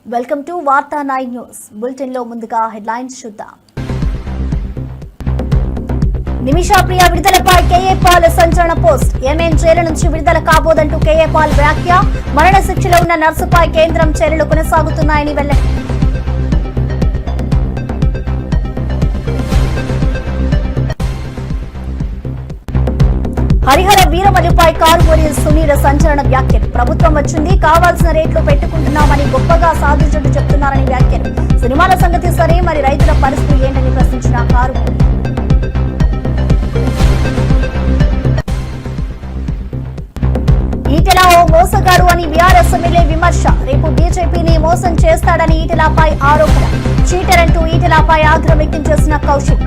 Welcome to వార్తా 9 news bulletin లో ముందుగా హెడ్లైన్స్ చూద్దాం. నిమిషా ప్రియ విడుదలపై కేఏ పాల్ సంచలన పోస్ట్. ఎంఎన్ జైలు నుంచి విడుదల కాబోదంటూ కేఏ పాల్ వ్యాఖ్య. మరణ శిక్షలో ఉన్న నర్సుపై కేంద్రం చర్యలు కొనసాగుతున్నాయని వెల్లడి. హరిహర వీరమల్లుపై కారుమూరి సునీల్ సంచలన వ్యాఖ్యలు. ప్రభుత్వం వచ్చింది, కావాల్సిన రేట్లు పెట్టుకుంటున్నామని గొప్పగా సాధించుంటూ చెప్తున్నారని వ్యాఖ్యలు. సినిమాల సంగతి సరే, మరి రైతుల పరిస్థితి ఏంటని ప్రశ్నించిన కారుమూరి. ఈటెల ఓ మోసగాడు అని బీఆర్ఎస్ ఎమ్మెల్యే విమర్శ. రేపు బీజేపీని మోసం చేస్తాడని ఈటెలపై ఆరోపణ. చీటర్ అంటూ ఈటెలపై ఆగ్రహం వ్యక్తం చేసిన కౌశిక్.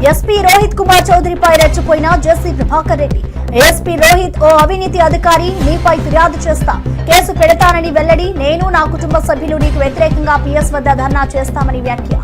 ఎస్పీ రోహిత్ కుమార్ చౌదరిపై రెచ్చిపోయిన జెసి ప్రభాకర్ రెడ్డి. ఎస్పీ రోహిత్ ఓ అవినీతి అధికారి, నీపై ఫిర్యాదు చేస్తా, కేసు పెడతానని వెల్లడి. నేను నా కుటుంబ సభ్యులు నీకు వ్యతిరేకంగా పిఎస్ వద్ద ధర్నా చేస్తామని వ్యాఖ్య.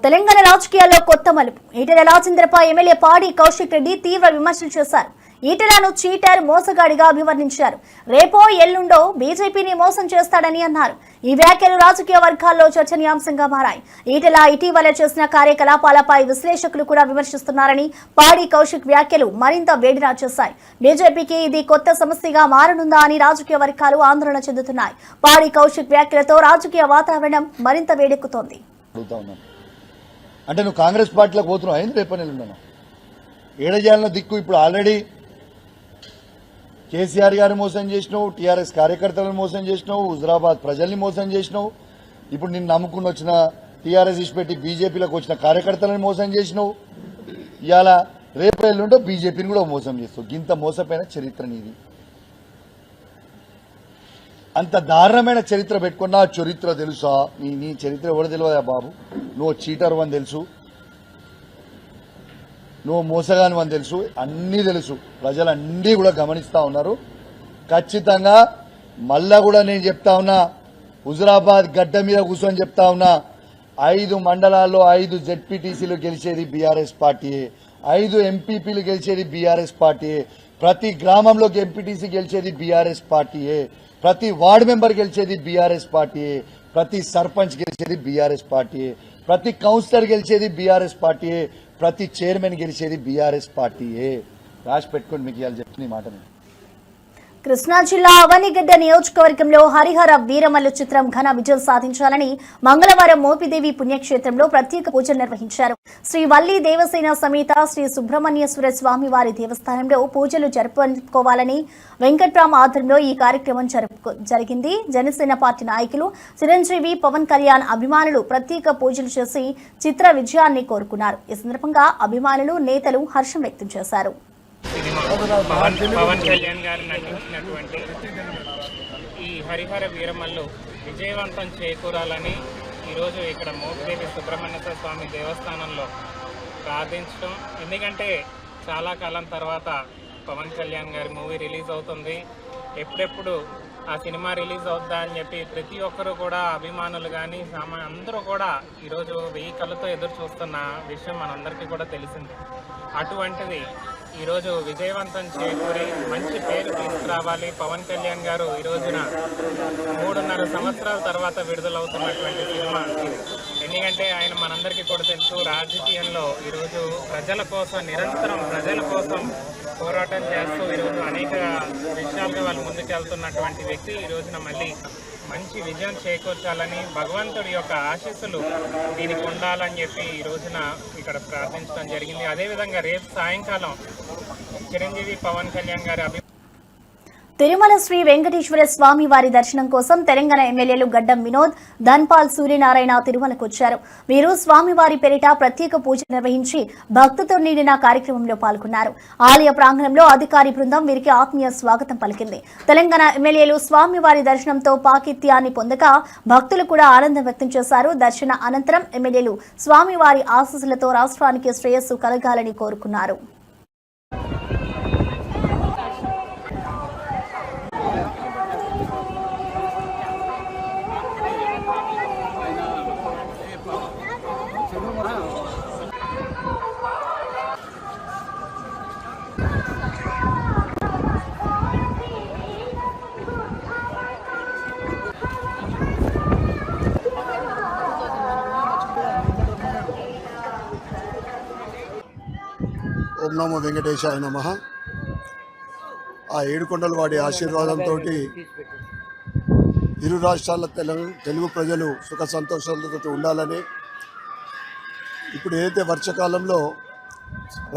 తెలంగాణ రాజకీయాల్లో కొత్త మలుపు. ఈటెల రాజేంద్రపై ఎమ్మెల్యే పాడి కౌశిక్ రెడ్డి తీవ్ర విమర్శలు చేశారు. ఈటెలను చీటర్, మోసగాడిగా అభివర్ణించారు. రేపో ఎల్లుండో బీజేపీని మోసం చేస్తాడని అన్నారు. ఈ వ్యాఖ్యలు రాజకీయ వర్గాల్లో చర్చనీయాంశంగా మారాయి. ఈటెల ఇటీవల చేసిన కార్యకలాపాలపై విశ్లేషకులు కూడా విమర్శిస్తున్నారని పాడి కౌశిక్ వ్యాఖ్యలు మరింత వేడిరా చేశాయి. బీజేపీకి ఇది కొత్త సమస్యగా మారనుందా అని రాజకీయ వర్గాలు ఆందోళన చెందుతున్నాయి. పాడి కౌశిక్ వ్యాఖ్యలతో రాజకీయ వాతావరణం మరింత వేడెక్కుతోంది. అంటే నువ్వు కాంగ్రెస్ పార్టీలోకి పోతున్నావు, అయింది రేపు నెలలున్నాను ఏడజాలలో దిక్కు. ఇప్పుడు ఆల్రెడీ కేసీఆర్ గారిని మోసం చేసినావు, టీఆర్ఎస్ కార్యకర్తలను మోసం చేసినావు, హుజరాబాద్ ప్రజల్ని మోసం చేసినావు. ఇప్పుడు నిన్ను నమ్ముకుని వచ్చిన టీఆర్ఎస్ ఇచ్చిపెట్టి బీజేపీలోకి వచ్చిన కార్యకర్తలను మోసం చేసినావు. ఇవాళ రేపు ఎల్లుంటో బీజేపీని కూడా మోసం చేస్తావు. ఇంత మోసపోయిన చరిత్ర నీది. అంత దారుణమైన చరిత్ర పెట్టుకున్నా చరిత్ర తెలుసా? నీ చరిత్ర ఎవరు తెలియదా బాబు? నువ్వు చీటర్ అని తెలుసు, నువ్వు మోసగాని అని తెలుసు, అన్నీ తెలుసు. ప్రజలన్నీ కూడా గమనిస్తా ఉన్నారు. ఖచ్చితంగా మళ్ళా కూడా నేను చెప్తా ఉన్నా, హుజరాబాద్ గడ్డ మీద కూర్చొని చెప్తా ఉన్నా, 5 మండలాల్లో 5 జెడ్పీటీసీలు గెలిచేది బీఆర్ఎస్ పార్టీయే, 5 ఎంపీపీలు గెలిచేది బీఆర్ఎస్ పార్టీయే, ప్రతి గ్రామంలోకి ఎంపీటీసీ గెలిచేది బీఆర్ఎస్ పార్టీయే, ప్రతి వార్డు మెంబర్ గెలిచేది బీఆర్ఎస్ పార్టీయే, ప్రతి సర్పంచ్ గెలిచేది బీఆర్ఎస్ పార్టీయే, ప్రతి కౌన్సిలర్ గెలిచేది బీఆర్ఎస్ పార్టీయే, ప్రతి చైర్మన్ గెలిచేది బీఆర్ఎస్ పార్టీయే. రాసి పెట్టుకుని మీకు ఇవాళ చెప్తున్న ఈ మాటని. కృష్ణా జిల్లా అవనిగడ్డ నియోజకవర్గంలో హరిహర వీరమల్లు చిత్రం ఘన విజయం సాధించాలని మంగళవారం మోపిదేవి పుణ్యక్షేత్రంలో ప్రత్యేక పూజలు నిర్వహించారు. శ్రీ వల్లి దేవసేన సమేత శ్రీ సుబ్రహ్మణ్యేశ్వర స్వామి వారి దేవస్థానంలో పూజలు జరుపుకోవాలని వెంకట్రామ్ ఆధ్వర్యంలో ఈ కార్యక్రమం జరిగింది. జనసేన పార్టీ నాయకులు చిరంజీవి, పవన్ కళ్యాణ్ అభిమానులు ప్రత్యేక పూజలు చేసి చిత్ర విజయాన్ని కోరుకున్నారు. ఈ సందర్భంగా అభిమానులు, నేతలు హర్షం వ్యక్తం చేశారు. పవన్ కళ్యాణ్ గారు నటించినటువంటి ఈ హరిహర వీరమల్లు విజయవంతం చేకూరాలని ఈరోజు ఇక్కడ మోపిదేవి సుబ్రహ్మణ్యేశ్వర స్వామి దేవస్థానంలో ప్రార్థించడం. ఎందుకంటే చాలా కాలం తర్వాత పవన్ కళ్యాణ్ గారి మూవీ రిలీజ్ అవుతుంది. ఎప్పుడెప్పుడు ఆ సినిమా రిలీజ్ అవుద్దా అని చెప్పి ప్రతి ఒక్కరు కూడా, అభిమానులు కానీ అందరూ కూడా ఈరోజు 1000 కళ్ళతో ఎదురు చూస్తున్న విషయం మనందరికీ కూడా తెలిసింది. అటువంటిది ఈరోజు విజయవంతం చేకూరి మంచి పేరు తీసుకురావాలి. పవన్ కళ్యాణ్ గారు ఈ రోజున 3.5 సంవత్సరాల తర్వాత విడుదలవుతున్నటువంటి సినిమా ఇది. ఎందుకంటే ఆయన మనందరికీ కూడా తెలుసు, రాజకీయంలో ఈరోజు ప్రజల కోసం, నిరంతరం ప్రజల కోసం పోరాటం చేస్తూ ఈరోజు అనేక విషయాలుగా వాళ్ళు ముందుకెళ్తున్నటువంటి వ్యక్తి. ఈ రోజున మళ్ళీ మంచి విజయం చేకూర్చాలని, భగవంతుడి యొక్క ఆశీస్సులు దీనికి ఉండాలని చెప్పి ఈ రోజున ఇక్కడ ప్రార్థించడం జరిగింది. అదేవిధంగా రేపు సాయంకాలం చిరంజీవి, పవన్ కళ్యాణ్ గారి తిరుమల శ్రీ వెంకటేశ్వర స్వామి వారి దర్శనం కోసం తెలంగాణ ఎమ్మెల్యేలు గడ్డం వినోద్, ధన్పాల్, సూర్యనారాయణ తిరుమలకు వచ్చారు. వీరు స్వామివారి పేరిట ప్రత్యేక పూజ నిర్వహించి భక్తితో నిండిన కార్యక్రమంలో పాల్గొన్నారు. ఆలయ ప్రాంగణంలో అధికారి బృందం వీరికి ఆత్మీయ స్వాగతం పలికింది. తెలంగాణ ఎమ్మెల్యేలు స్వామివారి దర్శనంతో పాకిత్యాన్ని పొందగా భక్తులు కూడా ఆనందం వ్యక్తం చేశారు. దర్శన అనంతరం ఎమ్మెల్యేలు స్వామివారి ఆశీస్సులతో రాష్ట్రానికి శ్రేయస్సు కలగాలని కోరుకున్నారు. ఓం నమో వెంకటేశాయ నమః. ఆ ఏడుకొండల వాడి ఆశీర్వాదంతో ఇరు రాష్ట్రాల తెలుగు ప్రజలు సుఖ సంతోషాలతో ఉండాలని, ఇప్పుడు ఏదైతే వర్షాకాలంలో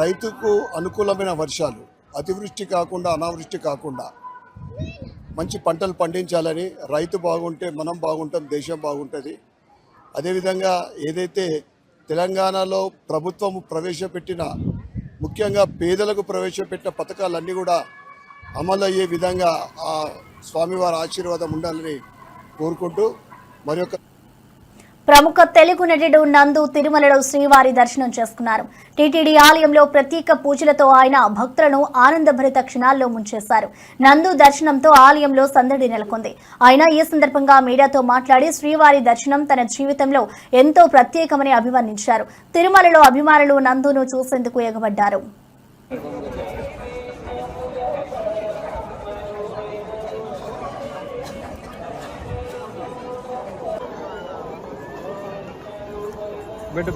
రైతుకు అనుకూలమైన వర్షాలు, అతివృష్టి కాకుండా అనావృష్టి కాకుండా మంచి పంటలు పండించాలని, రైతు బాగుంటే మనం బాగుంటాం, దేశం బాగుంటుంది. అదేవిధంగా ఏదైతే తెలంగాణలో ప్రభుత్వం ప్రవేశపెట్టిన, ముఖ్యంగా పేదలకు ప్రవేశపెట్టిన పథకాలన్నీ కూడా అమలు అయ్యే విధంగా ఆ స్వామివారి ఆశీర్వాదం ఉండాలని కోరుకుంటూ మరొక ప్రముఖ తెలుగు నటుడు నందు తిరుమలలో శ్రీవారి దర్శనం చేసుకున్నారు. టీటీడీ ఆలయంలో ప్రత్యేక పూజలతో ఆయన భక్తులను ఆనందభరిత క్షణాల్లో ముంచేశారు. నందు దర్శనంతో ఆలయంలో సందడి నెలకొంది. ఆయన ఈ సందర్భంగా మీడియాతో మాట్లాడి శ్రీవారి దర్శనం తన జీవితంలో ఎంతో ప్రత్యేకమని అభివర్ణించారు. తిరుమలలో అభిమానులు నందును చూసేందుకు ఎగబడ్డారు. పెట్టు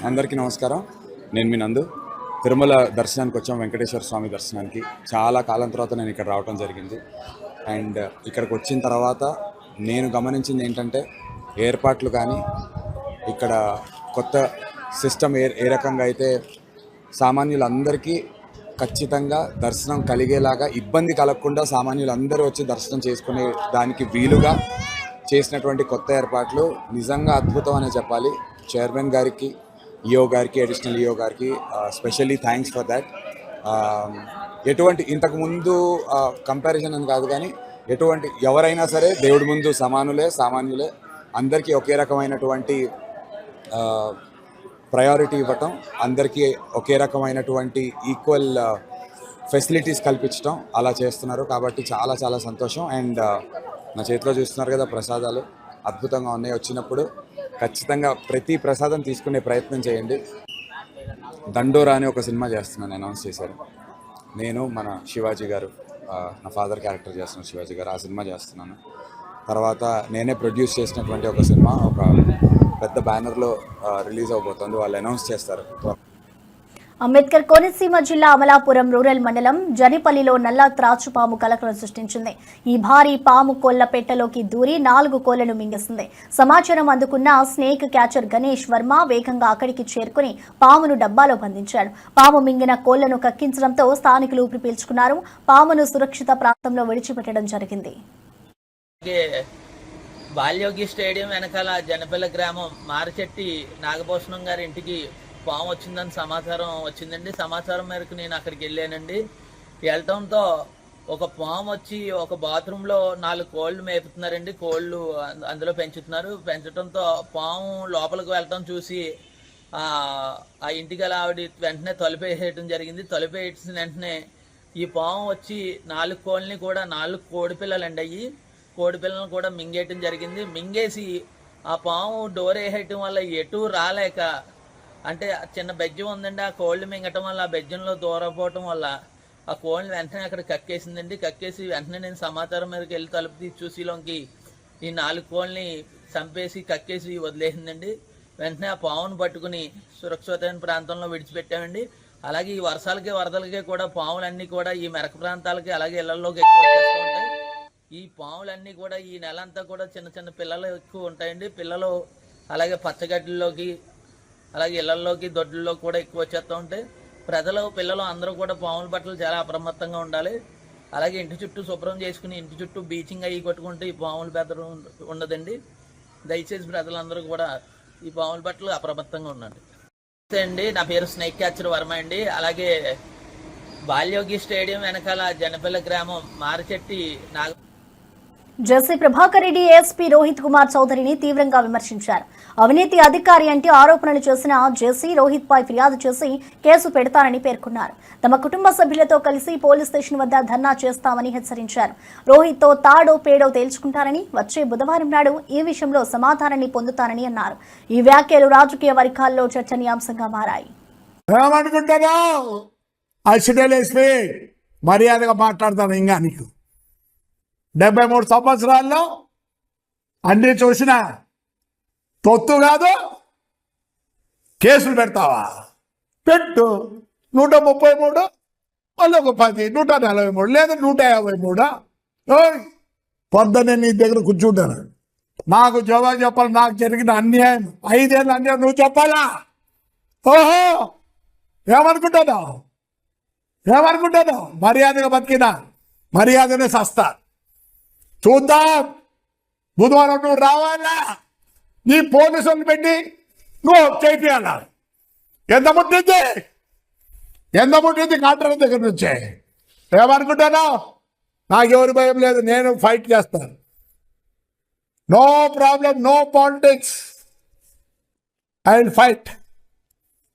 అందరికీ నమస్కారం. నేను మీ నందు. తిరుమల దర్శనానికి వచ్చాం, వెంకటేశ్వర స్వామి దర్శనానికి. చాలా కాలం తర్వాత నేను ఇక్కడ రావడం జరిగింది. అండ్ ఇక్కడికి వచ్చిన తర్వాత నేను గమనించింది ఏంటంటే, ఏర్పాట్లు కానీ ఇక్కడ కొత్త సిస్టమ్ ఏ రకంగా అయితే సామాన్యులందరికీ ఖచ్చితంగా దర్శనం కలిగేలాగా, ఇబ్బంది కలగకుండా సామాన్యులందరూ వచ్చి దర్శనం చేసుకునే దానికి వీలుగా చేసినటువంటి కొత్త ఏర్పాట్లు నిజంగా అద్భుతం అనే చెప్పాలి. చైర్మన్ గారికి, ఈఓ గారికి, అడిషనల్ ఈఓ గారికి స్పెషల్లీ థ్యాంక్స్ ఫర్ దాట్. ఎటువంటి ఇంతకుముందు కంపారిజన్ అని కాదు కానీ, ఎటువంటి ఎవరైనా సరే దేవుడి ముందు సామాన్యులే, అందరికీ ఒకే రకమైనటువంటి ప్రయారిటీ ఇవ్వటం, అందరికీ ఒకే రకమైనటువంటి ఈక్వల్ ఫెసిలిటీస్ కల్పించడం అలా చేస్తున్నారు. కాబట్టి చాలా చాలా సంతోషం. అండ్ నా చేతిలో చూస్తున్నారు కదా ప్రసాదాలు, అద్భుతంగా ఉన్నాయి. వచ్చినప్పుడు ఖచ్చితంగా ప్రతి ప్రసాదం తీసుకునే ప్రయత్నం చేయండి. దండోరా అని ఒక సినిమా చేస్తున్నాను, అనౌన్స్ చేశారు. నేను మన శివాజీ గారు, నా ఫాదర్ క్యారెక్టర్ చేస్తున్న శివాజీ గారు, ఆ సినిమా చేస్తున్నాను. తర్వాత నేనే ప్రొడ్యూస్ చేసినటువంటి ఒక సినిమా ఒక పెద్ద బ్యానర్లో రిలీజ్ అవబోతుంది. వాళ్ళు అనౌన్స్ చేస్తారు. అంబేద్కర్ కోనసీమ జిల్లా అమలాపురం రూరల్ మండలం జనిపల్లిలో నల్ల త్రాచుపాము కలకలం సృష్టించింది. ఈ భారీ పాము కోళ్ల పెట్టలోకి దూరి 4 కోళ్లను మింగేసింది. సమాచారం అందుకున్న స్నేక్ క్యాచర్ గణేష్ వర్మ వేగంగా అక్కడికి చేరుకుని పామును డబ్బాలో బంధించాడు. పాము మింగిన కోళ్లను కక్కించడంతో స్థానికులు ఊపిరి పీల్చుకున్నారు. పామును సురక్షిత ప్రాంతంలో విడిచిపెట్టడం జరిగింది. బాల్యోగి స్టేడియం వెనకాల జనపల్లి గ్రామం మారిచెట్టి నాగభూషణం గారి ఇంటికి పాము వచ్చిందని సమాచారం వచ్చిందండి. సమాచారం మేరకు నేను అక్కడికి వెళ్ళానండి. వెళ్ళటంతో ఒక పాము వచ్చి ఒక బాత్రూంలో 4 కోళ్ళు మేపుతున్నారండి. కోళ్ళు అందులో పెంచడంతో పాము లోపలికి వెళ్ళటం చూసి ఆ ఇంటికి ఆవిడ వెంటనే తలుపేసేయటం జరిగింది. తలుపేసిన వెంటనే ఈ పాము వచ్చి 4 కోళ్ళని కూడా 4 కోడి పిల్లలండి అయ్యి కోడి పిల్లలను కూడా మింగేయటం జరిగింది. మింగేసి ఆ పాము డోర్ వేసేయటం వల్ల ఎటు రాలేక, అంటే చిన్న బెజ్జం ఉందండి, ఆ కోళ్ళు మింగటం వల్ల ఆ బెజ్జంలో దూరపోవటం వల్ల ఆ కోళ్ళని వెంటనే అక్కడ కక్కేసిందండి. కక్కేసి వెంటనే నేను సమాచారం మీదకి వెళ్ళి తలుపు తీసి చూసిలోకి ఈ 4 కోళ్ళని చంపేసి కక్కేసి వదిలేసిందండి. వెంటనే ఆ పావును పట్టుకుని సురక్షితమైన ప్రాంతంలో విడిచిపెట్టామండి. అలాగే ఈ వర్షాలకి వరదలకి కూడా పాములన్నీ కూడా ఈ మెరక ప్రాంతాలకి అలాగే ఇళ్లలోకి ఎక్కువ వచ్చేస్తూ ఉంటాయి. ఈ పాములన్నీ కూడా ఈ నెలంతా కూడా చిన్న చిన్న పిల్లలు ఎక్కువ ఉంటాయండి. పిల్లలు అలాగే పచ్చగడ్డల్లోకి అలాగే ఇళ్లలోకి దొడ్లలోకి కూడా ఎక్కువ వచ్చేస్తూ ఉంటాయి. పిల్లలు అందరూ కూడా పాముల పట్ల చాలా అప్రమత్తంగా ఉండాలి. అలాగే ఇంటి చుట్టూ శుభ్రం చేసుకుని ఇంటి చుట్టూ బీచింగ్ అయ్యి కొట్టుకుంటే ఈ పాముల బెదరు ఉండదండి. దయచేసి ప్రజలందరూ కూడా ఈ పాముల పట్ల అప్రమత్తంగా ఉండండి అండి. నా పేరు స్నేక్ క్యాచర్ వర్మ అండి. అలాగే బాల్యోగి స్టేడియం వెనకాల జనపల్లి గ్రామం మారిచెట్టి జెసి ప్రభాకర్ రెడ్డి ఏఎస్పీ రోహిత్ కుమార్ చౌదరిని తీవ్రంగా విమర్శించారు. అవినీతి అధికారి అంటే ఆరోపణలు చేసిన జెసి రోహిత్ పై ఫిర్యాదు చేసి కేసు పెడతారని పేర్కొన్నారు. తమ కుటుంబ సభ్యులతో కలిసి పోలీస్ స్టేషన్ వద్ద ధర్నా చేస్తామని హెచ్చరించారు. రోహిత్ తో తాడో పేడో తేల్చుకుంటారని వచ్చే బుధవారం నాడు ఈ విషయంలో సమాధానాన్ని పొందుతారని అన్నారు. ఈ వ్యాఖ్యలు రాజకీయ వర్గాల్లో చర్చనీయాంశంగా మారాయి. మర్యాదగా మాట్లాడతాను. ఇంకా నీకు 73 సంవత్సరాల్లో అన్ని చూసినా తొత్తు కాదు. కేసులు పెడతావా? పెట్టు. 133 మళ్ళీ ఒక 10, 143 లేదా 153. పొద్దున్నే నీ దగ్గర కూర్చుంటాను. నాకు జవాబు చెప్పాలి. నాకు జరిగిన అన్యాయం 5 ఏళ్ళ అన్యాయం నువ్వు చెప్పాలా? ఓహో, ఏమనుకుంటాను? మర్యాదగా బతికినా మర్యాదనే సస్తా. చూద్దాం. బుధవారం నువ్వు రావాలా? నీ పోలీసులు పెట్టి నువ్వు చేయాలా? ఎంత ముట్టింది కాంట్రాక్టర్ దగ్గర నుంచే. ఏమనుకుంటాను? నాకెవరి భయం లేదు. నేను ఫైట్ చేస్తాను. No problem, no politics. I will fight.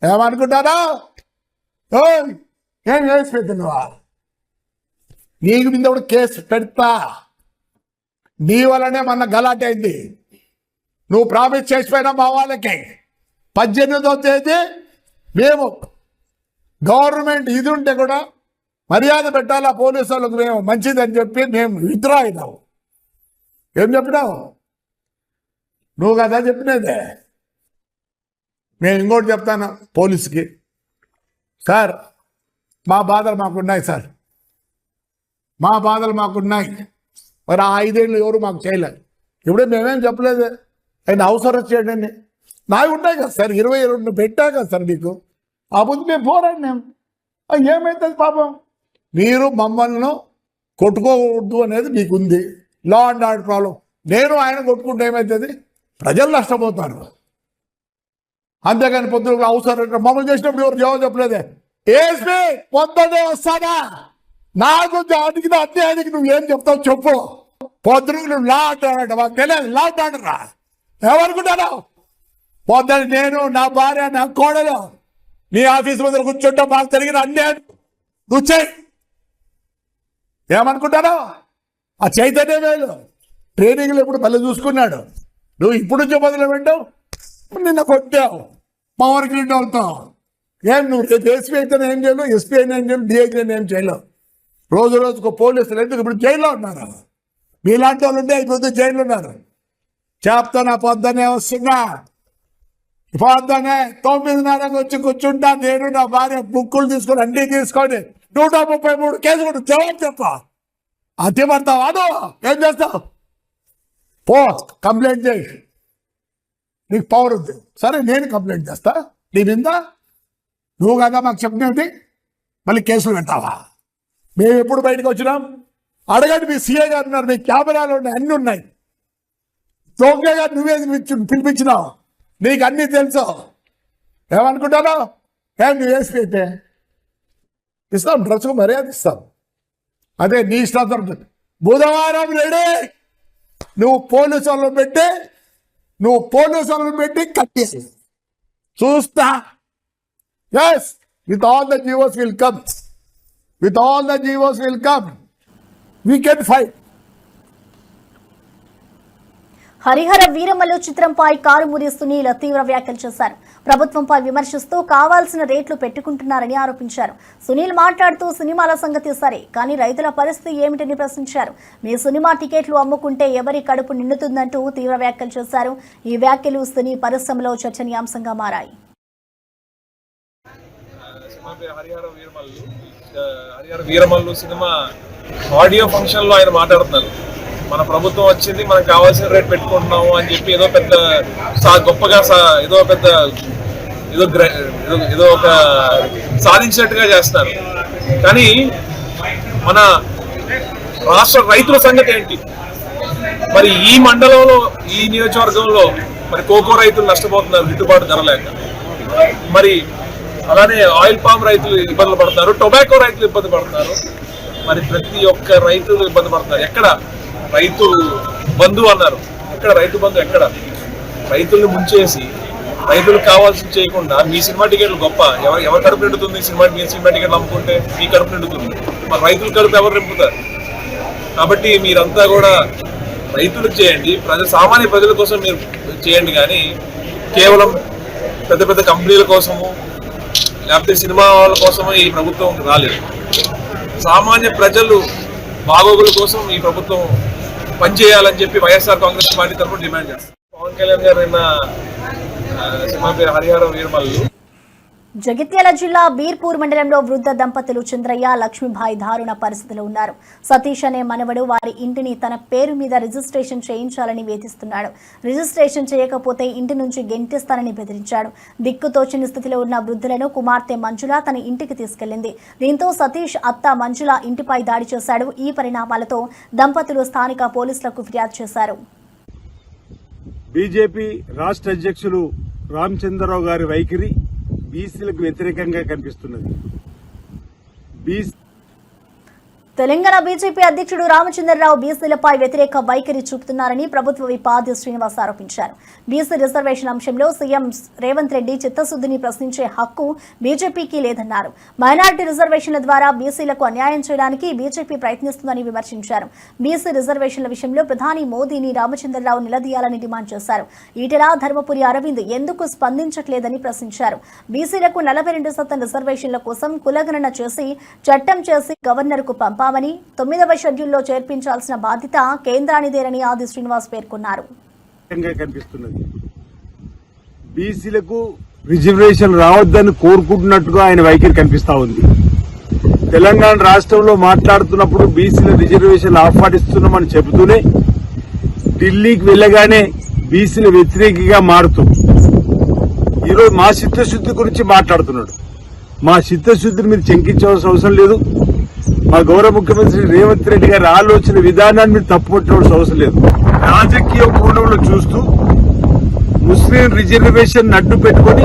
ఏమనుకుంటాను? ఏం కేసు పెడుతున్నావా? నీకు మీద కూడా కేసు పెడతా. నీ వల్లనే మొన్న గలాట్ అయింది. నువ్వు ప్రామిస్ చేసిపోయినా మా వాళ్ళకి 18వ తేదీ మేము గవర్నమెంట్ ఇది ఉంటే కూడా మర్యాద పెట్టాలా పోలీసు వాళ్ళకు, మేము మంచిదని చెప్పి మేము విత్డ్రా అయినావు. ఏం చెప్పినావు? నువ్వు కదా చెప్పినదే. నేను ఇంకోటి చెప్తాను పోలీసుకి. సార్, మా బాధలు మాకున్నాయి సార్, మా బాధలు మాకున్నాయి. మరి ఆ 5 ఏళ్ళు ఎవరు మాకు చేయలేదు. ఇప్పుడే మేమేం చెప్పలేదు. ఆయన అవసరం చేయడండి నావి ఉంటాయి కదా సార్. 22 పెట్టా కదా సార్ మీకు. ఆ ముందు మేము పోరాడినాం. ఏమవుతుంది పాపం? మీరు మమ్మల్ని కొట్టుకోవద్దు అనేది మీకు ఉంది. Law and order problem. నేను ఆయన కొట్టుకుంటే ఏమవుతుంది? ప్రజలు నష్టపోతారు. అంతేగాని పొద్దున అవసరం మమ్మల్ని చేసినప్పుడు ఎవరు జవాబు చెప్పలేదే. ఏసీ పొద్దునే వస్తానా? నాకు అడిగిన అన్యాయానికి నువ్వేం చెప్తావు చెప్పు. పొద్దున నువ్వు లా అంటాడు. మాకు తెలియదు లా అంటాడరా. ఏమనుకుంటాను? పొద్దున నేను, నా భార్య, నా కోడలు నీ ఆఫీస్ ముందు కూర్చుంటాం. మాకు జరిగిన అన్యాయం నువ్వు చేయి. ఏమనుకుంటాను? ఆ చైతన్య వేలు ట్రైనింగ్లో ఇప్పుడు మళ్ళీ చూసుకున్నాడు. నువ్వు ఇప్పుడు నుంచి మొదలు పెట్టావు. నిన్న కొట్టావు మా వరకు నిండు అవుతావు. ఏం నువ్వు ఎస్పీ అయితే ఏం చేయలేవు, ఎస్పీ అయినా ఏం చేయలేవు, డిఐజీ అయినా ఏం చేయలేవు. రోజుకు పోలీసులు ఎందుకు ఇప్పుడు జైల్లో ఉన్నారు. మీలాంటి వాళ్ళు ఉంటే ఇప్పుడు జైల్లో ఉన్నారు. చెప్తాను. పొద్దునే వస్తున్నా. పొద్దునే 9:30 వచ్చి కూర్చుంటా. నేను నా భార్య బుక్కులు తీసుకొని అన్నీ తీసుకొని 133 కేసు కూడా జవాబు చెప్ప. అతి పడతావు. అదో ఏం చేస్తావు? పో కంప్లైంట్ చేయి. నీకు పవర్ ఉంది. సరే నేను కంప్లైంట్ చేస్తా నీ మీద. నువ్వు కదా మాకు చెప్పినది మళ్ళీ కేసులు పెట్టావా? మేము ఎప్పుడు బయటకు వచ్చినాం? అడగండి. మీ సీఏ గారు ఉన్నారు, మీ కెమెరాలు ఉన్నాయి, అన్నీ ఉన్నాయి. దొంగగా నువ్వే పిలిపించినావు. నీకు అన్నీ తెలుసు. ఏమనుకుంటాను? ఏం నువ్వు వేసి అయితే ఇస్తాం. డ్రెస్కు మర్యాద ఇస్తాం. అదే నీ ఇష్టం. బుధవారం రెడీ. నువ్వు పోలీసు వాళ్ళని పెట్టి కట్టేసి చూస్తా. Yes, with all the GOs will come. We can fight. Harihara Veeramallu చిత్రంపై కారుమూరి సునీల్ తీవ్ర వ్యాఖ్యలు చేశారు. ప్రభుత్వంపై విమర్శిస్తూ కావాల్సిన రేట్లు పెట్టుకుంటున్నారని ఆరోపించారు. సునీల్ మాట్లాడుతూ సినిమాల సంగతి సరే, కానీ రైతుల పరిస్థితి ఏమిటని ప్రశ్నించారు. మీ సినిమా టికెట్లు అమ్ముకుంటే ఎవరి కడుపు నిండుతుందంటూ తీవ్ర వ్యాఖ్యలు చేశారు. ఈ వ్యాఖ్యలు సినీ పరిశ్రమలో చర్చనీయాంశంగా మారాయి. Harihara Veeramallu cinema audio function లో ఆయన మాట్లాడుతున్నారు. మన ప్రభుత్వం వచ్చింది, మనకు కావాల్సిన రేట్ పెట్టుకుంటున్నాము అని చెప్పి ఏదో పెద్ద గొప్పగా ఏదో ఒక సాధించినట్టుగా చేస్తారు. కానీ మన రాష్ట్ర రైతుల సంగతి ఏంటి? మరి ఈ మండలంలో, ఈ నియోజకవర్గంలో మరి కోకో రైతులు నష్టపోతున్నారు గిట్టుబాటు ధర లేక. మరి అలానే ఆయిల్ పామ్ రైతులు ఇబ్బందులు పడుతున్నారు, టొబాకో రైతులు ఇబ్బంది పడుతున్నారు. మరి ప్రతి ఒక్క రైతులు ఇబ్బంది పడుతున్నారు. ఎక్కడ రైతు బంధు అన్నారు. ఎక్కడ రైతు బంధు? ఎక్కడ? రైతుల్ని ముంచేసి రైతులకు కావాల్సింది చేయకుండా మీ సినిమా టికెట్లు గొప్ప. ఎవరి కడుపు నిండుతుంది? మీ సినిమా టికెట్లు అమ్ముకుంటే మీ కడుపు నిండుతుంది. మరి రైతుల కడుపు ఎవరు నింపుతారు? కాబట్టి మీరంతా కూడా రైతులకు చేయండి, సామాన్య ప్రజల కోసం మీరు చేయండి. కానీ కేవలం పెద్ద పెద్ద కంపెనీల కోసము లేకపోతే సినిమా వాళ్ళ కోసము ఈ ప్రభుత్వం రాలేదు. సామాన్య ప్రజలు బాగోగుల కోసం ఈ ప్రభుత్వం పనిచేయాలని చెప్పి వైఎస్ఆర్ కాంగ్రెస్ పార్టీ తరఫున డిమాండ్ చేస్తారు. పవన్ కళ్యాణ్ గారు నిన్న సినిమా పేరు హరిహర వీరమల్లు. జగిత్యాల జిల్లా బీర్పూర్ మండలంలో వృద్ధ దంపతులు చంద్రయ్య, లక్ష్మీబాయి దారుణ పరిస్థితిలో ఉన్నారు. సతీష్ అనే మనవడు వారి ఇంటిని తన పేరు మీద రిజిస్ట్రేషన్ చేయించాలని వేధిస్తున్నాడు. రిజిస్ట్రేషన్ చేయకపోతే ఇంటి నుంచి గెంటిస్తానని బెదిరించాడు. దిక్కుతోచని స్థితిలో ఉన్న వృద్ధులను కుమార్తె మంజుల తన ఇంటికి తీసుకెళ్లింది. దీంతో సతీష్ అత్త మంజుల ఇంటిపై దాడి చేశాడు. ఈ పరిణామాలతో దంపతులు స్థానిక పోలీసులకు ఫిర్యాదు చేశారు. బీజేపీ రాష్ట్ర అధ్యక్షులు రామచంద్రరావు గారి వైఖరి బీసీలకు వ్యతిరేకంగా కనిపిస్తున్నది. తెలంగాణ బీజేపీ అధ్యక్షుడు రామచంద్రరావు బీసీలపై వ్యతిరేక వైఖరి చూపుతున్నారని ప్రభుత్వ విప్ ఆది శ్రీనివాస్ ఆరోపించారు. బీసీ రిజర్వేషన్ అంశంలో సీఎం రేవంత్ రెడ్డి చిత్తశుద్ధిని ప్రశ్నించే హక్కు బీజేపీకి లేదన్నారు. మైనారిటీ రిజర్వేషన్ల ద్వారా బీసీలకు అన్యాయం చేయడానికి బీజేపీ ప్రయత్నిస్తుందని విమర్శించారు. బీసీ రిజర్వేషన్ల విషయంలో ప్రధాని మోదీని రామచంద్రరావు నిలదీయాలని డిమాండ్ చేశారు. ఈటెల, ధర్మపురి అరవింద్ ఎందుకు స్పందించట్లేదని ప్రశ్నించారు. బీసీలకు 42% రిజర్వేషన్ల కోసం కులగణన చేసి చట్టం చేసి గవర్నర్కు పంపామని, 9వ షెడ్యూల్లో చేర్పించాల్సిన బాధ్యత కేంద్రానిదేనని ఆది శ్రీనివాస్ పేర్కొన్నారు. బీసీలకు రిజర్వేషన్ రావద్దని కోరుకుంటున్నట్టుగా ఆయన వైఖరి కనిపిస్తా ఉంది. తెలంగాణ రాష్ట్రంలో మాట్లాడుతున్నప్పుడు బీసీల రిజర్వేషన్లు ఆహ్వానిస్తున్నామని చెబుతూనే ఢిల్లీకి వెళ్లగానే బీసీల వ్యతిరేకిగా మారుతూ ఈరోజు మా చిత్తశుద్ధి గురించి మాట్లాడుతున్నాడు. మా చిత్తశుద్ధిని మీరు శంకించవలసిన అవసరం లేదు. మా గౌరవ ముఖ్యమంత్రి రేవంత్ రెడ్డి గారి ఆలోచన విధానాన్ని మీరు తప్పుపట్టవలసిన అవసరం లేదు. రాజకీయ కోణంలో చూస్తూ ముస్లిం రిజర్వేషన్ అడ్డు పెట్టుకుని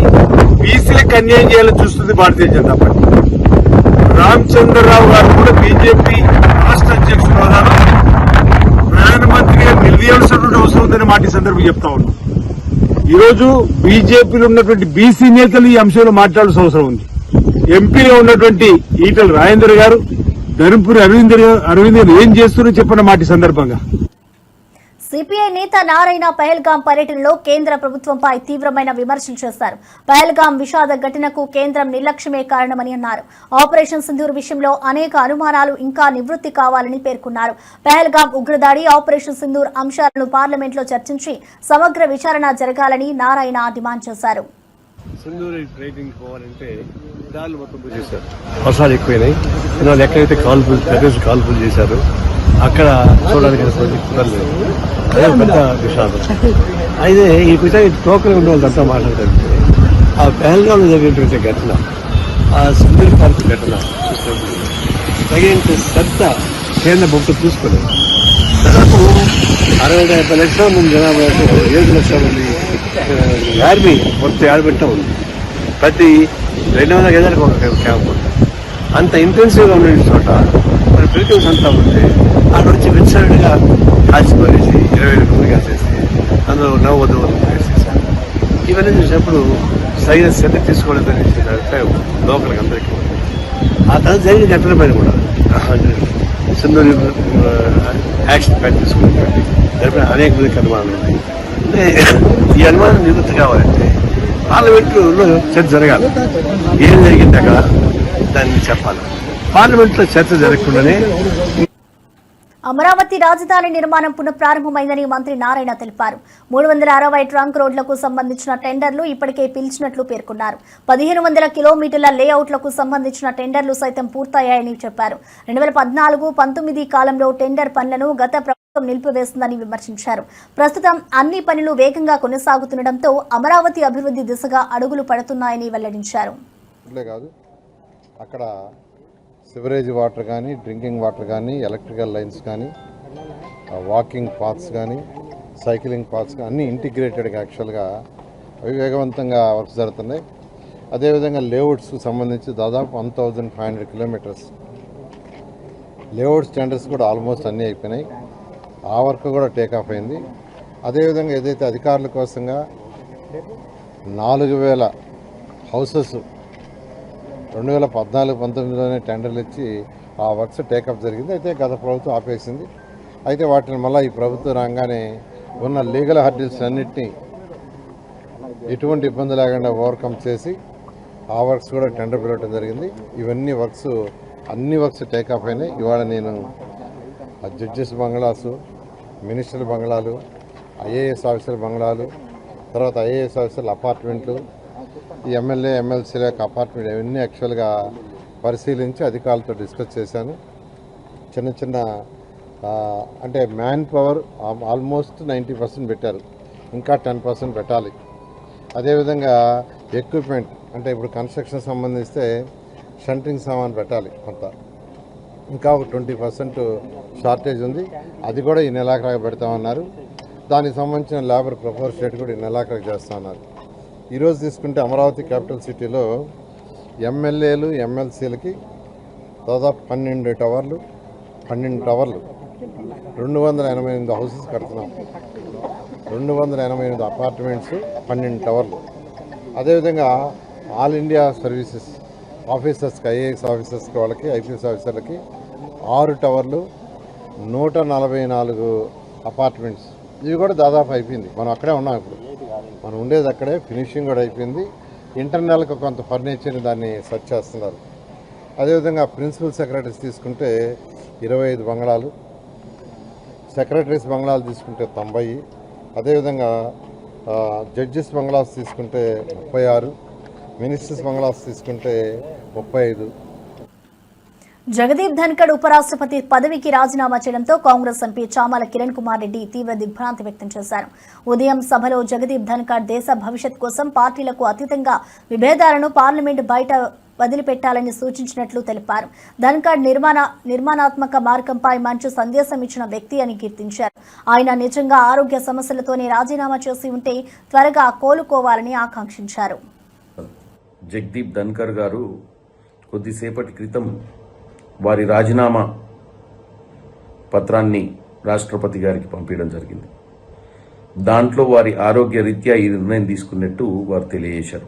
బీసీలకు అన్యాయం చేయాలని చూస్తుంది భారతీయ జనతా పార్టీ. రామచంద్రరావు గారు కూడా బీజేపీ రాష్ట్ర అధ్యక్షుడు హోదాలో ప్రధానమంత్రి గారు నిలదీయాల్సినటువంటి అవసరం ఉందని మాట ఈ సందర్భంగా చెప్తా ఉన్నాం. ఈరోజు బీజేపీలో ఉన్నటువంటి బీసీ నేతలు ఈ అంశంలో మాట్లాడాల్సిన అవసరం ఉంది. ఎంపీలో ఉన్నటువంటి ఈటల రాజేందర్ గారు, ధర్మపురి అరవింద్ గారు ఏం చేస్తున్నారో చెప్పిన మాట ఈ సందర్భంగా. సిపిఐ నేత నారాయణ పహల్గాం పర్యటనలో కేంద్ర ప్రభుత్వంపై తీవ్రమైన విమర్శలు చేశారు. పహల్గాం విషాద ఘటనకు కేంద్రం నిర్లక్ష్యమే కారణమని అన్నారు. ఆపరేషన్ సింధూర్ విషయంలో అనేక అనుమానాలు ఇంకా నివృత్తి కావాలని పేర్కొన్నారు. పహల్గాం ఉగ్రదాడి, ఆపరేషన్ సింధూర్ అంశాలను పార్లమెంట్లో చర్చించి సమగ్ర విచారణ జరగాలని నారాయణ డిమాండ్ చేశారు. సింధూరి ట్రైనింగ్ పోవాలంటే దారులు మొత్తం చేశారు. వర్షాలు ఎక్కువైనాయి. ఇవాళ ఎక్కడైతే కాల్పులు చేశారు అక్కడ చూడడానికి కుదరలేదు. అదే పెద్ద విషాదం. అయితే ఈ విధంగా టోకన్ ఉన్న వాళ్ళంతా మాట్లాడుతుంటే ఆ పహల్గాంలో జరిగినటువంటి ఘటన, ఆ సింధూరి పార్క్ ఘటన తగినంత శ్రద్ధ కేంద్ర ప్రభుత్వం తీసుకోలేదు. దాదాపు 60-70 లక్షల మంది జనాభాకు 7 లక్షల మంది ఆర్మీ మొత్తం ఆడబెట్టా ఉంది. ప్రతి 200 గజాలకు ఒక క్యాంప్ ఉంది. అంత ఇంటెన్సివ్గా ఉన్న చోట మరి బ్రిటిష్ అంతా ఉంటే అక్కడ వచ్చి విచ్చలవిడిగా కాల్చిపోయేసి 20 మంది కాసేసి అందులో నవ్వద్దు వేసేసారు. ఇవన్నీ చూసినప్పుడు సైన్ శ్రద్ధ తీసుకోవలేదని అభిప్రాయం లోకల్కి అందరికీ ఉంది. ఆ తర్వాత జరిగిన ఘటన పైన కూడా సింధూరి యాక్షన్ ప్లాన్ తీసుకున్నటువంటి దానిపైన అనేక మందికి అనుమానాలు ఉన్నాయి. అంటే ఈ అనుమానం నివృత్తి కావాలంటే పార్లమెంట్లో చర్చ జరగాలి. ఏం జరిగింది అక్కడ దాన్ని చెప్పాలి. పార్లమెంట్లో చర్చ జరగకుండానే అమరావతి రాజధాని నిర్మాణం పునఃప్రారంభమైందని మంత్రి నారాయణ తెలిపారు. 360 ట్రంక్ రోడ్లకు సంబంధించిన టెండర్లు ఇప్పటికే పిలిచినట్లు పేర్కొన్నారు. 1500 కిలోమీటర్ల లేఅవుట్లకు సంబంధించిన టెండర్లు సైతం పూర్తయ్యాయని చెప్పారు. 2014-19 కాలంలో టెండర్ పనులను గత ప్రభుత్వం నిలిపివేస్తుందని విమర్శించారు. ప్రస్తుతం అన్ని పనులు వేగంగా కొనసాగుతుండటంతో అమరావతి అభివృద్ధి దిశగా అడుగులు పడుతున్నాయని వెల్లడించారు. అక్కడ సివరేజ్ వాటర్ కానీ, డ్రింకింగ్ వాటర్ కానీ, ఎలక్ట్రికల్ లైన్స్ కానీ, వాకింగ్ పాత్స్ కానీ, సైక్లింగ్ పాత్స్ కానీ అన్నీ ఇంటిగ్రేటెడ్గా యాక్చువల్గా అవి వేగవంతంగా వర్క్స్ జరుగుతున్నాయి. అదేవిధంగా లేఅవుట్స్కి సంబంధించి దాదాపు 1500 కిలోమీటర్స్ లేఅవుట్స్ టెండర్స్ కూడా ఆల్మోస్ట్ అన్నీ అయిపోయినాయి. ఆ వర్క్ కూడా టేకాఫ్ అయింది. అదేవిధంగా ఏదైతే అధికారుల కోసంగా 4000 హౌసెస్ 2014-19లోనే టెండర్లు ఇచ్చి ఆ వర్క్స్ టేకప్ జరిగింది. అయితే గత ప్రభుత్వం ఆపేసింది. అయితే వాటిని మళ్ళీ ఈ ప్రభుత్వం రాగానే ఉన్న లీగల్ హర్డిల్స్ అన్నింటినీ ఎటువంటి ఇబ్బంది లేకుండా ఓవర్కమ్ చేసి ఆ వర్క్స్ కూడా టెండర్ పిలవడం జరిగింది. ఇవన్నీ వర్క్స్ అన్ని వర్క్స్ టేకప్ అయినాయి. ఇవాళ నేను జడ్జెస్ బంగ్లాసు, మినిస్టర్ల బంగ్లాలు, ఐఏఎస్ ఆఫీసర్ బంగ్లాలు, తర్వాత ఐఏఎస్ ఆఫీసర్ల అపార్ట్మెంట్లు, ఈ ఎమ్మెల్యే ఎమ్మెల్సీల యొక్క అపార్ట్మెంట్ ఇవన్నీ యాక్చువల్గా పరిశీలించి అధికారులతో డిస్కస్ చేశాను. చిన్న చిన్న అంటే మ్యాన్ పవర్ ఆల్మోస్ట్ 90% పెట్టారు, ఇంకా 10% పెట్టాలి. అదేవిధంగా ఎక్విప్మెంట్ అంటే ఇప్పుడు కన్స్ట్రక్షన్ సంబంధిస్తే షంటరింగ్ సామాన్ పెట్టాలి కొంత, ఇంకా ఒక 20% షార్టేజ్ ఉంది. అది కూడా ఈ నెలాఖరుగా పెడతామన్నారు. దానికి సంబంధించిన లేబర్ ప్రపోజల్ స్టేట్ కూడా ఈ నెలాఖరుగా చేస్తామన్నారు. ఈరోజు తీసుకుంటే అమరావతి క్యాపిటల్ సిటీలో ఎమ్మెల్యేలు ఎమ్మెల్సీలకి దాదాపు 12 టవర్లు 288 హౌసెస్ కడుతున్నాం. 288 అపార్ట్మెంట్స్, 12 టవర్లు. అదేవిధంగా ఆల్ ఇండియా సర్వీసెస్ ఆఫీసర్స్కి, ఐఏఎస్ ఆఫీసర్స్కి, వాళ్ళకి ఐపీఎస్ ఆఫీసర్లకి 6 టవర్లు, 144 అపార్ట్మెంట్స్. ఇవి కూడా దాదాపు అయిపోయింది. మనం అక్కడే ఉన్నాం. ఇప్పుడు మనం ఉండేది అక్కడే, ఫినిషింగ్ కూడా అయిపోయింది. ఇంటర్నల్గా కొంత ఫర్నిచర్ని దాన్ని సెర్చ్ చేస్తున్నారు. అదేవిధంగా ప్రిన్సిపల్ సెక్రటరీస్ తీసుకుంటే 25 బంగ్లాలు, సెక్రటరీస్ బంగ్లాలు తీసుకుంటే 90, అదేవిధంగా జడ్జెస్ బంగ్లాస్ తీసుకుంటే 36, మినిస్టర్స్ బంగ్లాస్ తీసుకుంటే 35. జగదీప్ ధన్కడ్ ఉపరాష్ట్రపతి పదవికి రాజీనామా చేయడంతో కాంగ్రెస్ ఎంపీ చామల కిరణ్ కుమార్ రెడ్డి తీవ్ర దిగ్భ్రాంతి వ్యక్తం చేశారు. ఉదయం సభలో జగదీప్ ధన్కడ్ దేశ భవిష్యత్ కోసం పార్టీలకు అతీతంగా విభేదాలను పార్లమెంట్ బయట వదిలిపెట్టాలని సూచించినట్లు తెలిపారు. ధన్కడ్ నిర్మాణాత్మక మార్గంపై మంచి సందేశం ఇచ్చిన వ్యక్తి అని కీర్తించారు. ఆయన నిజంగా ఆరోగ్య సమస్యలతోనే రాజీనామా చేసి ఉంటే త్వరగా కోలుకోవాలని ఆకాంక్షించారు. జగదీప్ ధన్కర్ గారు కొద్దిసేపటి క్రితం వారి రాజీనామా పత్రాన్ని రాష్ట్రపతి గారికి పంపించడం జరిగింది. దాంట్లో వారి ఆరోగ్య రీత్యా ఈ నిర్ణయం తీసుకున్నట్టు వారు తెలియజేశారు.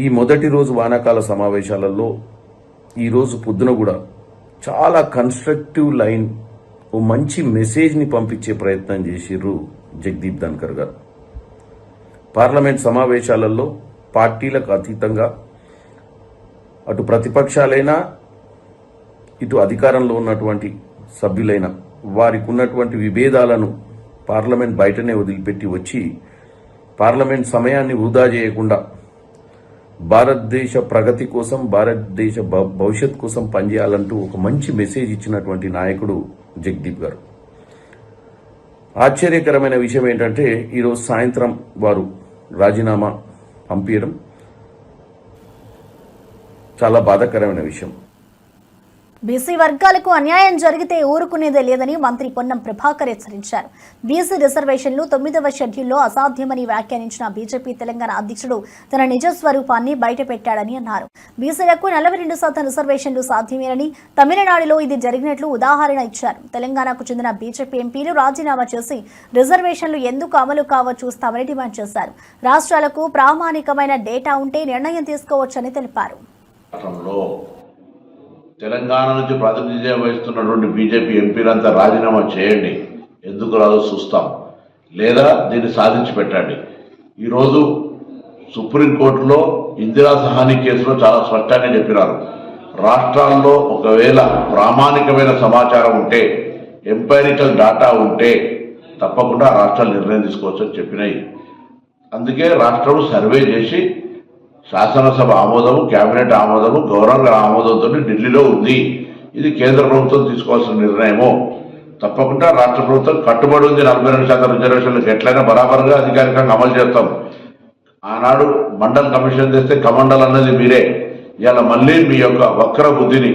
ఈ మొదటి రోజు వానాకాల సమావేశాలలో ఈరోజు పొద్దున కూడా చాలా కన్స్ట్రక్టివ్ లైన్, ఓ మంచి మెసేజ్ని పంపించే ప్రయత్నం చేసిర్రు జగదీప్ ధన్కర్ గారు. పార్లమెంట్ సమావేశాలలో పార్టీలకు అతీతంగా అటు ప్రతిపక్షాలైనా ఇటు అధికారంలో ఉన్నటువంటి సభ్యులైనా వారికి ఉన్నటువంటి విభేదాలను పార్లమెంట్ బయటనే వదిలిపెట్టి వచ్చి పార్లమెంట్ సమయాన్ని వృధా చేయకుండా భారతదేశ ప్రగతి కోసం, భారతదేశ భవిష్యత్ కోసం పనిచేయాలంటూ ఒక మంచి మెసేజ్ ఇచ్చినటువంటి నాయకుడు జగదీప్ గారు. ఆశ్చర్యకరమైన విషయం ఏంటంటే ఈరోజు సాయంత్రం వారు రాజీనామా పంపించడం చాలా బాధాకరమైన విషయం. బీసీ వర్గాలకు అన్యాయం జరిగితే ఊరుకునేదే లేదని మంత్రి పొన్నం ప్రభాకర్ హెచ్చరించారు. బీసీ రిజర్వేషన్లు 9వ షెడ్యూల్లో అసాధ్యమని వ్యాఖ్యానించిన బీజేపీ తెలంగాణ అధ్యక్షుడు తన నిజ స్వరూపాన్ని బయటపెట్టాడని అన్నారు. బీసీలకు 42% రిజర్వేషన్లు సాధ్యమేనని, తమిళనాడులో ఇది జరిగినట్లు ఉదాహరణ ఇచ్చారు. తెలంగాణకు చెందిన బీజేపీ ఎంపీలు రాజీనామా చేసి రిజర్వేషన్లు ఎందుకు అమలు కావో చూస్తామని డిమాండ్ చేశారు. రాష్ట్రాలకు ప్రామాణికమైన డేటా ఉంటే నిర్ణయం తీసుకోవచ్చని తెలిపారు. తెలంగాణ నుంచి ప్రాతినిధ్యం వహిస్తున్నటువంటి బీజేపీ ఎంపీలంతా రాజీనామా చేయండి, ఎందుకు రాదో చూస్తాం, లేదా దీన్ని సాధించి పెట్టండి. ఈరోజు సుప్రీంకోర్టులో ఇందిరా సహాని కేసులో చాలా స్పష్టంగా చెప్పినారు, రాష్ట్రాల్లో ఒకవేళ ప్రామాణికమైన సమాచారం ఉంటే, ఎంపైరికల్ డాటా ఉంటే తప్పకుండా రాష్ట్రాలు నిర్ణయం తీసుకోవచ్చని చెప్పినాయి. అందుకే రాష్ట్రం సర్వే చేసి శాసనసభ ఆమోదము, కేబినెట్ ఆమోదము, గవర్నర్ ఆమోదంతో ఢిల్లీలో ఉంది. ఇది కేంద్ర ప్రభుత్వం తీసుకోవాల్సిన నిర్ణయము. తప్పకుండా రాష్ట్ర ప్రభుత్వం కట్టుబడి ఉంది. 42% రిజర్వేషన్లకు ఎట్లయినా బరాబరుగా అధికారికంగా అమలు చేస్తాం. ఆనాడు మండల్ కమిషన్ చేస్తే కమండల్ అన్నది మీరే. ఇవాళ మళ్ళీ మీ యొక్క వక్ర బుద్ధిని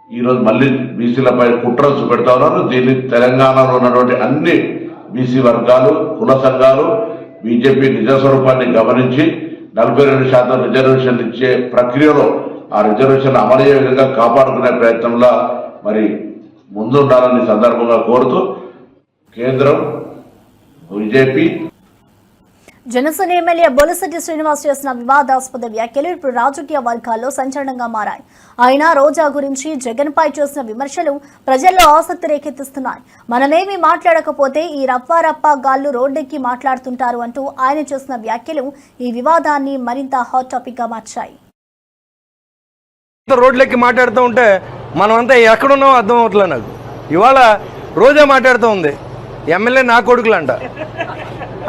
ఈరోజు మళ్ళీ బీసీలపై కుట్ర చూపెడతా ఉన్నారు. దీన్ని తెలంగాణలో ఉన్నటువంటి అన్ని బీసీ వర్గాలు, కుల సంఘాలు బీజేపీ నిజ స్వరూపాన్ని గమనించి 42% రిజర్వేషన్లు ఇచ్చే ప్రక్రియలో ఆ రిజర్వేషన్లు అమలయ్యే విధంగా కాపాడుకునే ప్రయత్నంలో మరి ముందుండాలని సందర్భంగా కోరుతూ కేంద్రం బీజేపీ జనసేన ఎమ్మెల్యే బొలిశెట్టి శ్రీనివాస్ చేసిన వివాదాస్పద వ్యాఖ్యలు ఇప్పుడు రాజకీయ వర్గాల్లో సంచలనంగా మారాయి. ఆయన రోజా గురించి జగన్ పై చేసిన విమర్శలు ప్రజల్లో ఆసక్తి రేకెత్తిస్తున్నాయి. మనమేమి మాట్లాడకపోతే ఈ రప్పారప్ప గాళ్లు రోడ్డెక్కి మాట్లాడుతుంటారు అంటూ ఆయన చేసిన వ్యాఖ్యలు ఈ వివాదాన్ని మరింత హాట్ టాపిక్ గా మార్చాయి. రోడ్లెక్కి మాట్లాడుతూ ఉంటే మనమంతా ఎక్కడున్నామో అర్థం అవట్లేదు. నాకు ఇవాళ రోజా మాట్లాడుతూ ఉంది, ఎమ్మెల్యే నా కొడుకులంట.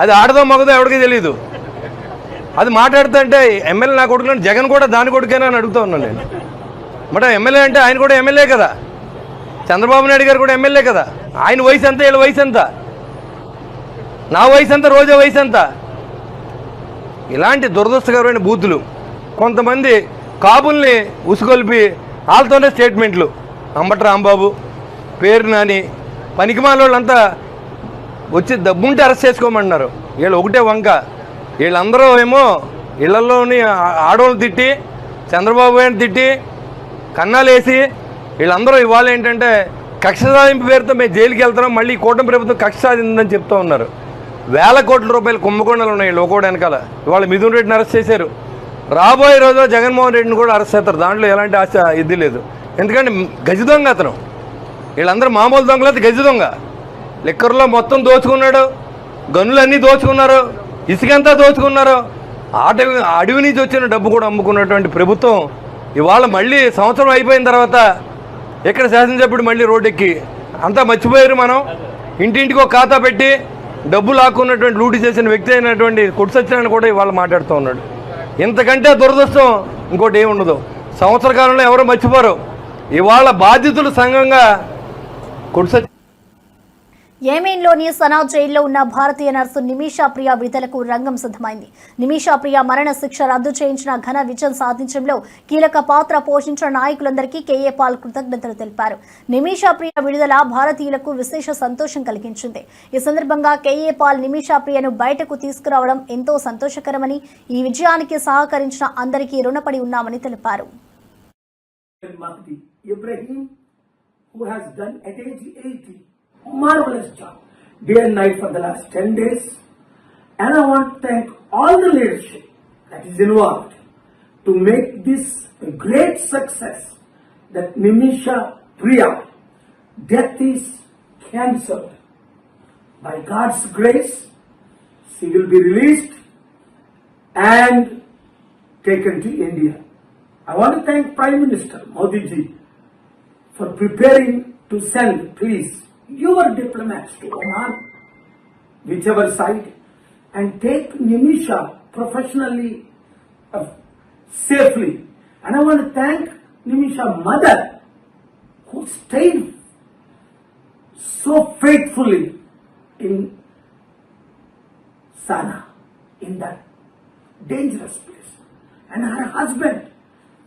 అది ఆడదో మగదో ఎవరికి తెలియదు. అది మాట్లాడుతుంటే ఎమ్మెల్యే నా కొడుకులంటే జగన్ కూడా దాని కొడుకేనా అని అడుగుతూ ఉన్నాను నేను. బట్ ఎమ్మెల్యే అంటే ఆయన కూడా ఎమ్మెల్యే కదా, చంద్రబాబు నాయుడు గారు కూడా ఎమ్మెల్యే కదా. ఆయన వయసు ఎంత, వీళ్ళ వయసు ఎంత, నా వయసు ఎంత, రోజా వయసు ఎంత? ఇలాంటి దురదృష్టకరమైన బూతులు కొంతమంది కాపుల్ని ఉసుగొల్పి వాళ్ళతోనే స్టేట్మెంట్లు. అంబటి రాంబాబు, పేరు నాని, పనికిమాల వాళ్ళంతా వచ్చి దబ్బుంటే అరెస్ట్ చేసుకోమంటున్నారు. వీళ్ళు ఒకటే వంక. వీళ్ళందరూ ఏమో ఇళ్లలోని ఆడవాళ్ళు తిట్టి, చంద్రబాబు గారిని తిట్టి, కన్నాలు వేసి, వీళ్ళందరూ ఇవాళ ఏంటంటే కక్ష సాధింపు పేరుతో మేము జైలుకి వెళ్తున్నాం, మళ్ళీ కూటమి ప్రభుత్వం కక్ష సాధిందని చెప్తూ ఉన్నారు. వేల కోట్ల రూపాయలు కుంభకోణాలు ఉన్నాయి వీళ్ళు ఒకటి వెనకాల. ఇవాళ మిథున్ రెడ్డిని అరెస్ట్ చేశారు. రాబోయే రోజులో జగన్మోహన్ రెడ్డిని కూడా అరెస్ట్ చేస్తారు. దాంట్లో ఎలాంటి ఆశ ఇది లేదు. ఎందుకంటే గజ దొంగ అతను. వీళ్ళందరూ మామూలు దొంగలైతే గజ దొంగ. లిక్కర్లో మొత్తం దోచుకున్నాడు, గనులన్నీ దోచుకున్నారు, ఇసుకంతా దోచుకున్నారు. అడవి నుంచి వచ్చిన డబ్బు కూడా అమ్ముకున్నటువంటి ప్రభుత్వం ఇవాళ మళ్ళీ సంవత్సరం అయిపోయిన తర్వాత ఇక్కడ శాసనసభ్యుడు మళ్ళీ రోడ్డెక్కి అంతా మర్చిపోయారు. మనం ఇంటింటికి ఒక ఖాతా పెట్టి డబ్బు లాక్కున్నటువంటి లూటీ చేసిన వ్యక్తి అయినటువంటి కొట్టు సత్యనారాయణ కూడా ఇవాళ మాట్లాడుతూ ఉన్నాడు. ఇంతకంటే దురదృష్టం ఇంకోటి ఏమి ఉండదు. సంవత్సర కాలంలో ఎవరు మర్చిపోరు. ఇవాళ బాధితులు సంఘంగా కొట్టు యెమెన్లోని సనా జైల్లో ఉన్న భారతీయ నర్సు నిమిషా ప్రియ విడుదలకు రంగం సిద్ధమైంది. నిమిషా ప్రియ మరణ శిక్ష రద్దు చేయించిన ఘన విజయం సాధించడంలో కీలక పాత్ర పోషించిన నాయకులందరికీ కేఏ పాల్ కృతజ్ఞతలు తెలిపారు. నిమిషా ప్రియ విడుదల భారతీయులకు విశేష సంతోషం కలిగించింది. ఈ సందర్భంగా కేఏ పాల్ నిమిషా ప్రియను బయటకు తీసుకురావడం ఎంతో సంతోషకరమని, ఈ విజయానికి సహకరించిన అందరికీ రుణపడి ఉన్నామని తెలిపారు. Marvelous job, day and night for the last 10 days, and I want to thank all the leadership that is involved to make this a great success. That Nimisha Priya death is cancelled. By God's grace, she will be released and taken to India. I want to thank Prime Minister Modi ji for preparing to send, please, your diplomats to Oman, whichever side, and take Nimisha professionally, safely. And I want to thank Nimisha's mother, who stayed so faithfully in Sana, in that dangerous place. And her husband,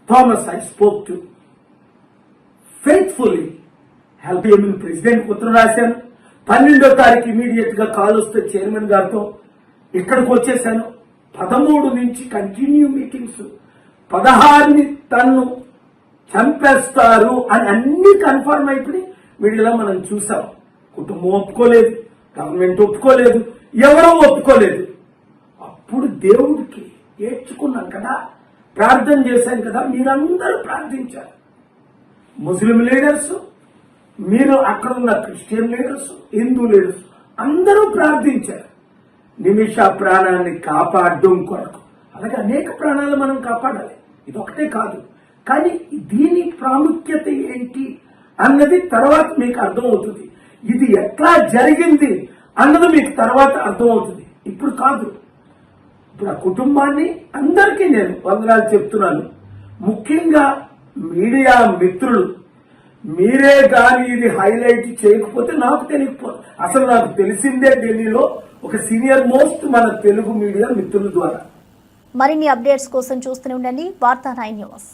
Thomas, I spoke to, faithfully help him. President ఉత్తరం రాశాను. 12వ తారీఖు immediate గా call వస్తే chairman గారితో ఇక్కడికి వచ్చేసాను. 13 నుంచి continue meetings. 16ని తన్ను చంపేస్తారు అని అన్ని కన్ఫర్మ్ అయిపోయి మీడియాలో మనం చూసాం. కుటుంబం ఒప్పుకోలేదు, గవర్నమెంట్ ఒప్పుకోలేదు, ఎవరో ఒప్పుకోలేదు. అప్పుడు దేవుడికి ఏడ్చుకున్నాం కదా, ప్రార్థన చేశాం కదా, మీరందరూ ప్రార్థించారు. ముస్లిం లీడర్స్, మీరు అక్కడ ఉన్న క్రిస్టియన్ లీడర్స్, హిందూ లీడర్స్ అందరూ ప్రార్థించారు నిమిషా ప్రాణాన్ని కాపాడడం కొరకు. అలాగే అనేక ప్రాణాలు మనం కాపాడాలి, ఇదొకటే కాదు. కానీ దీని ప్రాముఖ్యత ఏంటి అన్నది తర్వాత మీకు అర్థమవుతుంది. ఇది ఎట్లా జరిగింది అన్నది మీకు తర్వాత అర్థమవుతుంది, ఇప్పుడు కాదు. ఇప్పుడు ఆ కుటుంబాన్ని అందరికీ నేను వందనాలు చెప్తున్నాను. ముఖ్యంగా మీడియా మిత్రులు, మీరే కానీ ఇది హైలైట్ చేయకపోతే నాకు తెలియకపోతే, అసలు నాకు తెలిసిందే ఢిల్లీలో ఒక సీనియర్ మోస్ట్ మన తెలుగు మీడియా మిత్రుల ద్వారా. మరిన్ని అప్డేట్స్ కోసం చూస్తూనే ఉండండి వార్తా 9 న్యూస్.